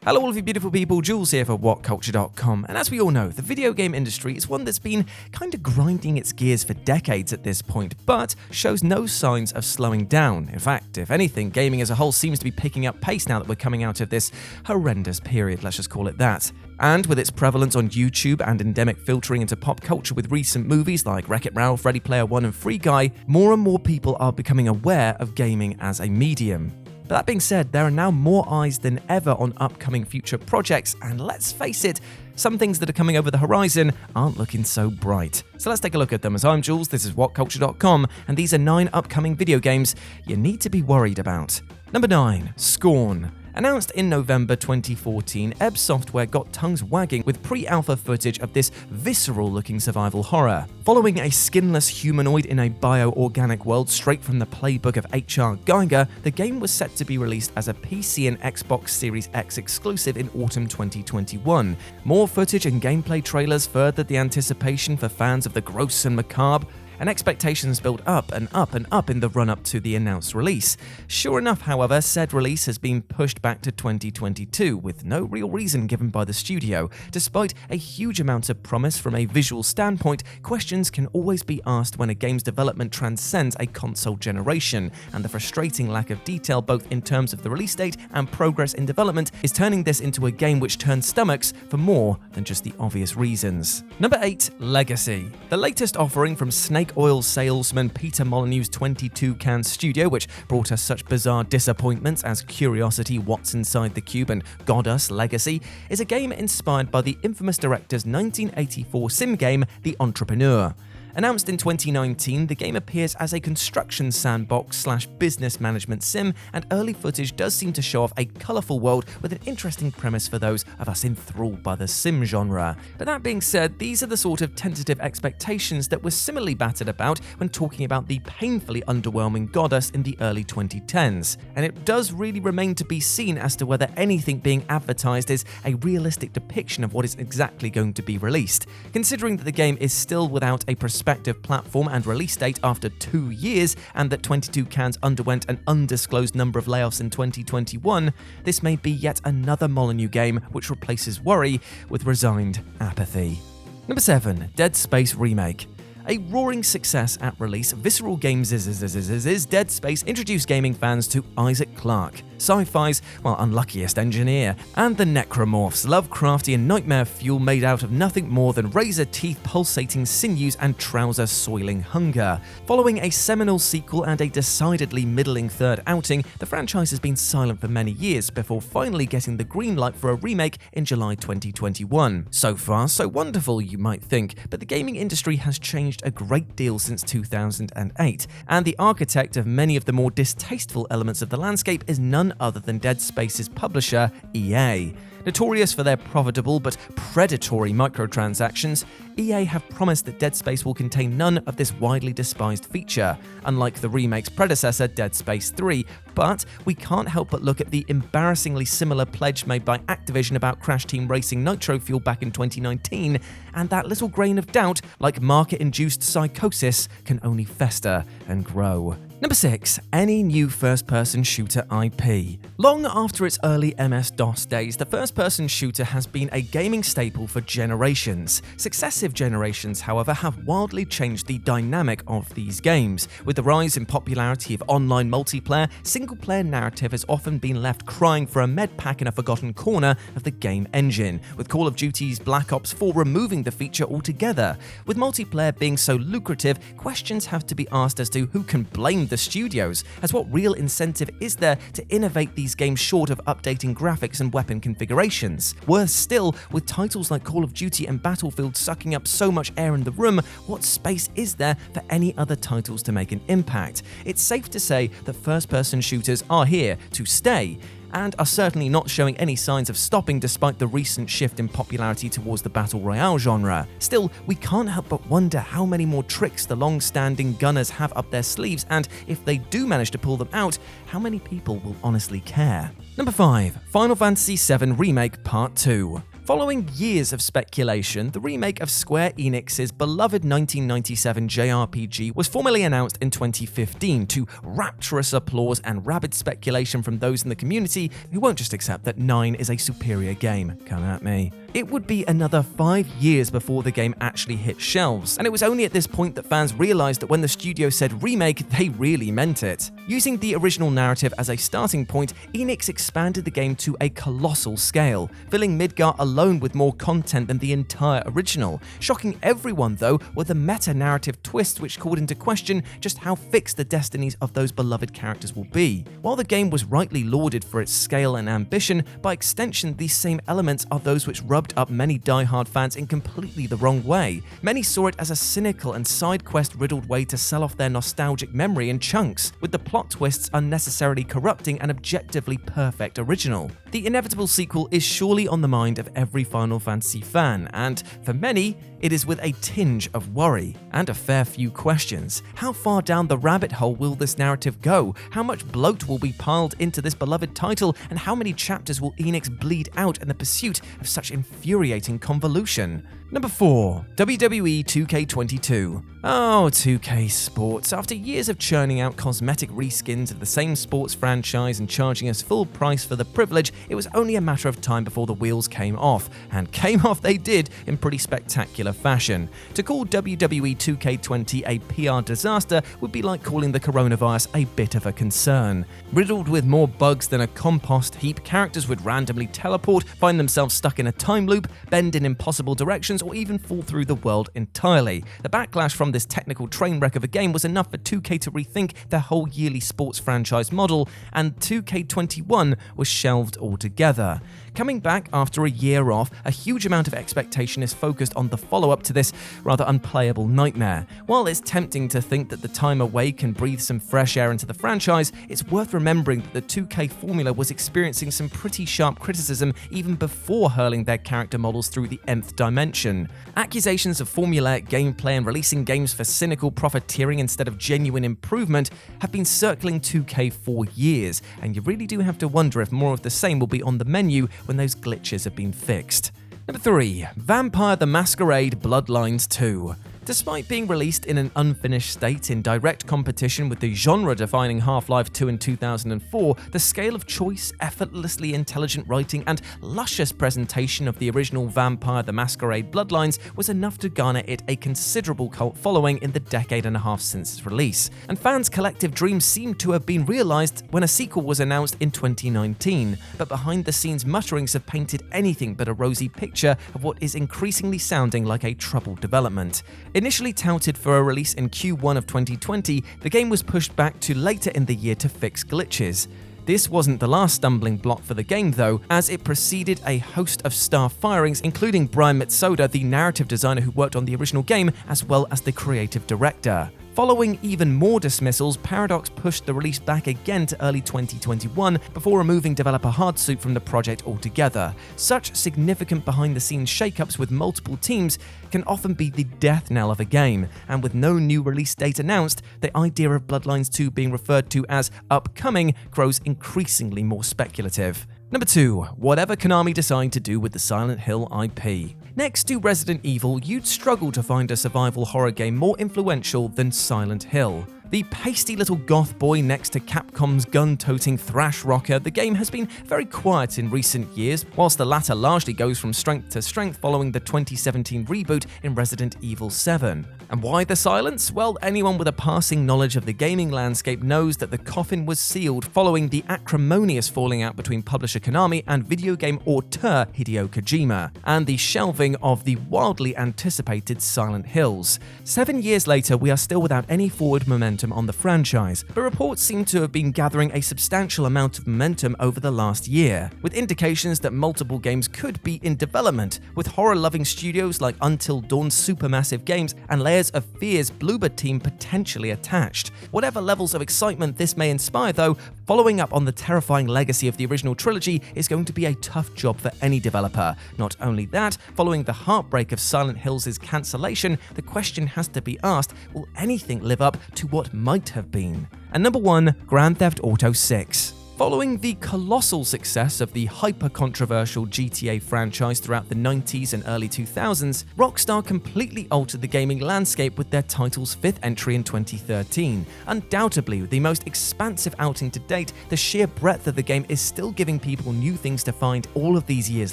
Hello all of you beautiful people, Jules here for WhatCulture.com, and as we all know, the video game industry is one that's been kind of grinding its gears for decades at this point, but shows no signs of slowing down. In fact, if anything, gaming as a whole seems to be picking up pace now that we're coming out of this horrendous period, let's just call it that. And with its prevalence on YouTube and endemic filtering into pop culture with recent movies like Wreck-It Ralph, Ready Player One and Free Guy, more and more people are becoming aware of gaming as a medium. But that being said, there are now more eyes than ever on upcoming future projects, and let's face it, some things that are coming over the horizon aren't looking so bright. So let's take a look at them. As I'm Jules, this is WhatCulture.com, and these are 9 upcoming video games you need to be worried about. Number 9, Scorn. Announced in November 2014, Ebb Software got tongues wagging with pre-alpha footage of this visceral-looking survival horror. Following a skinless humanoid in a bio-organic world straight from the playbook of H.R. Geiger, the game was set to be released as a PC and Xbox Series X exclusive in autumn 2021. More footage and gameplay trailers furthered the anticipation for fans of the gross and macabre, and expectations built up and up and up in the run-up to the announced release. Sure enough, however, said release has been pushed back to 2022 with no real reason given by the studio. Despite a huge amount of promise from a visual standpoint, questions can always be asked when a game's development transcends a console generation, and the frustrating lack of detail both in terms of the release date and progress in development is turning this into a game which turns stomachs for more than just the obvious reasons. Number 8, Legacy. The latest offering from Snake Oil salesman Peter Molyneux's 22 Can studio, which brought us such bizarre disappointments as Curiosity, What's Inside the Cube and Godus Legacy, is a game inspired by the infamous director's 1984 sim game, The Entrepreneur. Announced in 2019, the game appears as a construction sandbox/business management sim, and early footage does seem to show off a colourful world with an interesting premise for those of us enthralled by the sim genre. But that being said, these are the sort of tentative expectations that were similarly battered about when talking about the painfully underwhelming Godus in the early 2010s, and it does really remain to be seen as to whether anything being advertised is a realistic depiction of what is exactly going to be released. Considering that the game is still without a prospective platform and release date after 2 years, and that 22 Cans underwent an undisclosed number of layoffs in 2021, this may be yet another Molyneux game which replaces worry with resigned apathy. Number 7, Dead Space Remake. A roaring success at release, Visceral Games' Dead Space introduced gaming fans to Isaac Clarke, sci-fi's, unluckiest engineer, and the Necromorphs, Lovecraftian nightmare fuel made out of nothing more than razor-teeth pulsating sinews and trouser-soiling hunger. Following a seminal sequel and a decidedly middling third outing, the franchise has been silent for many years before finally getting the green light for a remake in July 2021. So far, so wonderful, you might think, but the gaming industry has changed a great deal since 2008, and the architect of many of the more distasteful elements of the landscape is none other than Dead Space's publisher, EA. Notorious for their profitable but predatory microtransactions, EA have promised that Dead Space will contain none of this widely despised feature, unlike the remake's predecessor, Dead Space 3, but we can't help but look at the embarrassingly similar pledge made by Activision about Crash Team Racing Nitro Fuel back in 2019, and that little grain of doubt, like market-induced psychosis, can only fester and grow. Number 6, any new first-person shooter IP. Long after its early MS-DOS days, the first-person shooter has been a gaming staple for generations. Successive generations, however, have wildly changed the dynamic of these games. With the rise in popularity of online multiplayer, single-player narrative has often been left crying for a med pack in a forgotten corner of the game engine, with Call of Duty's Black Ops 4 removing the feature altogether. With multiplayer being so lucrative, questions have to be asked as to who can blame the studios, as what real incentive is there to innovate these games short of updating graphics and weapon configurations? Worse still, with titles like Call of Duty and Battlefield sucking up so much air in the room, what space is there for any other titles to make an impact? It's safe to say that first-person shooters are here to stay, and are certainly not showing any signs of stopping despite the recent shift in popularity towards the Battle Royale genre. Still, we can't help but wonder how many more tricks the long-standing gunners have up their sleeves, and if they do manage to pull them out, how many people will honestly care? Number 5, Final Fantasy VII Remake Part 2. Following years of speculation, the remake of Square Enix's beloved 1997 JRPG was formally announced in 2015 to rapturous applause and rabid speculation from those in the community who won't just accept that 9 is a superior game. Come at me. It would be another 5 years before the game actually hit shelves, and it was only at this point that fans realized that when the studio said remake, they really meant it. Using the original narrative as a starting point, Enix expanded the game to a colossal scale, filling Midgar alone with more content than the entire original. Shocking everyone, though, were the meta-narrative twists which called into question just how fixed the destinies of those beloved characters will be. While the game was rightly lauded for its scale and ambition, by extension these same elements are those which rubbed up many die-hard fans in completely the wrong way. Many saw it as a cynical and side-quest-riddled way to sell off their nostalgic memory in chunks, with the plot twists unnecessarily corrupting an objectively perfect original. The inevitable sequel is surely on the mind of every Final Fantasy fan, and for many, it is with a tinge of worry and a fair few questions. How far down the rabbit hole will this narrative go? How much bloat will be piled into this beloved title? And how many chapters will Enix bleed out in the pursuit of such infuriating convolution? Number 4. WWE 2K22. Oh, 2K Sports. After years of churning out cosmetic reskins of the same sports franchise and charging us full price for the privilege, it was only a matter of time before the wheels came off. And came off they did in pretty spectacular fashion. To call WWE 2K20 a PR disaster would be like calling the coronavirus a bit of a concern. Riddled with more bugs than a compost heap, characters would randomly teleport, find themselves stuck in a time loop, bend in impossible directions, or even fall through the world entirely. The backlash from this technical train wreck of a game was enough for 2K to rethink their whole yearly sports franchise model, and 2K21 was shelved altogether. Coming back after a year off, a huge amount of expectation is focused on the follow-up to this rather unplayable nightmare. While it's tempting to think that the time away can breathe some fresh air into the franchise, it's worth remembering that the 2K formula was experiencing some pretty sharp criticism even before hurling their character models through the nth dimension. Accusations of formulaic gameplay and releasing games for cynical profiteering instead of genuine improvement have been circling 2K for years, and you really do have to wonder if more of the same will be on the menu when those glitches have been fixed. Number 3. Vampire the Masquerade Bloodlines 2. Despite being released in an unfinished state in direct competition with the genre-defining Half-Life 2 in 2004, the scale of choice, effortlessly intelligent writing, and luscious presentation of the original Vampire the Masquerade Bloodlines was enough to garner it a considerable cult following in the decade and a half since its release. And fans' collective dreams seemed to have been realized when a sequel was announced in 2019, but behind-the-scenes mutterings have painted anything but a rosy picture of what is increasingly sounding like a troubled development. Initially touted for a release in Q1 of 2020, the game was pushed back to later in the year to fix glitches. This wasn't the last stumbling block for the game though, as it preceded a host of staff firings, including Brian Mitsoda, the narrative designer who worked on the original game, as well as the creative director. Following even more dismissals, Paradox pushed the release back again to early 2021 before removing developer Hardsuit from the project altogether. Such significant behind-the-scenes shakeups with multiple teams can often be the death knell of a game, and with no new release date announced, the idea of Bloodlines 2 being referred to as upcoming grows increasingly more speculative. Number 2. Whatever Konami decide to do with the Silent Hill IP. Next to Resident Evil, you'd struggle to find a survival horror game more influential than Silent Hill. The pasty little goth boy next to Capcom's gun-toting thrash rocker, the game has been very quiet in recent years, whilst the latter largely goes from strength to strength following the 2017 reboot in Resident Evil 7. And why the silence? Well, anyone with a passing knowledge of the gaming landscape knows that the coffin was sealed following the acrimonious falling out between publisher Konami and video game auteur Hideo Kojima, and the shelving of the wildly anticipated Silent Hills. 7 years later, we are still without any forward momentum on the franchise, but reports seem to have been gathering a substantial amount of momentum over the last year, with indications that multiple games could be in development, with horror-loving studios like Until Dawn's Supermassive Games and Layers of Fear's Bluebird team potentially attached. Whatever levels of excitement this may inspire though, following up on the terrifying legacy of the original trilogy is going to be a tough job for any developer. Not only that, following the heartbreak of Silent Hills' cancellation, the question has to be asked, will anything live up to what might have been? And number 1, Grand Theft Auto 6. Following the colossal success of the hyper-controversial GTA franchise throughout the 90s and early 2000s, Rockstar completely altered the gaming landscape with their title's fifth entry in 2013. Undoubtedly, the most expansive outing to date, the sheer breadth of the game is still giving people new things to find all of these years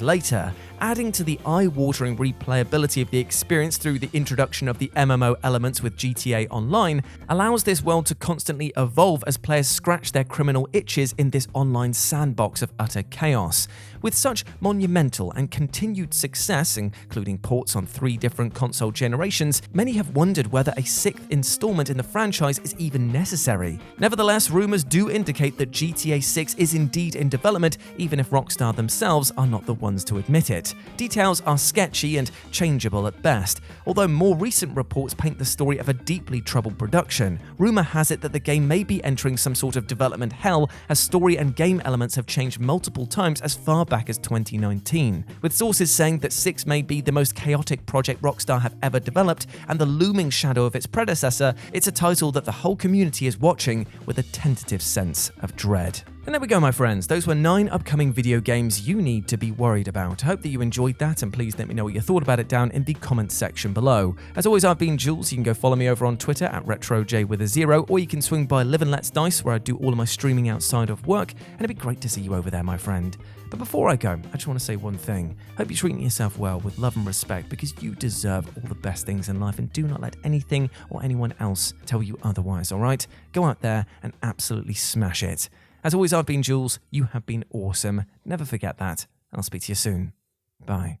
later, adding to the eye-watering replayability of the experience through the introduction of the MMO elements with GTA Online, allows this world to constantly evolve as players scratch their criminal itches in this online sandbox of utter chaos. With such monumental and continued success, including ports on 3 different console generations, many have wondered whether a 6th installment in the franchise is even necessary. Nevertheless, rumors do indicate that GTA 6 is indeed in development, even if Rockstar themselves are not the ones to admit it. Details are sketchy and changeable at best, although more recent reports paint the story of a deeply troubled production. Rumor has it that the game may be entering some sort of development hell, as story and game elements have changed multiple times as far back as 2019, with sources saying that 6 may be the most chaotic project Rockstar have ever developed, and the looming shadow of its predecessor. It's a title that the whole community is watching with a tentative sense of dread. And there we go, my friends. Those were 9 upcoming video games you need to be worried about. I hope that you enjoyed that, and please let me know what you thought about it down in the comments section below. As always, I've been Jules. You can go follow me over on Twitter at RetroJ0, or you can swing by Live and Let's Dice, where I do all of my streaming outside of work, and it'd be great to see you over there, my friend. But before I go, I just want to say one thing. Hope you're treating yourself well with love and respect, because you deserve all the best things in life, and do not let anything or anyone else tell you otherwise, alright? Go out there and absolutely smash it. As always, I've been Jules. You have been awesome. Never forget that. And I'll speak to you soon. Bye.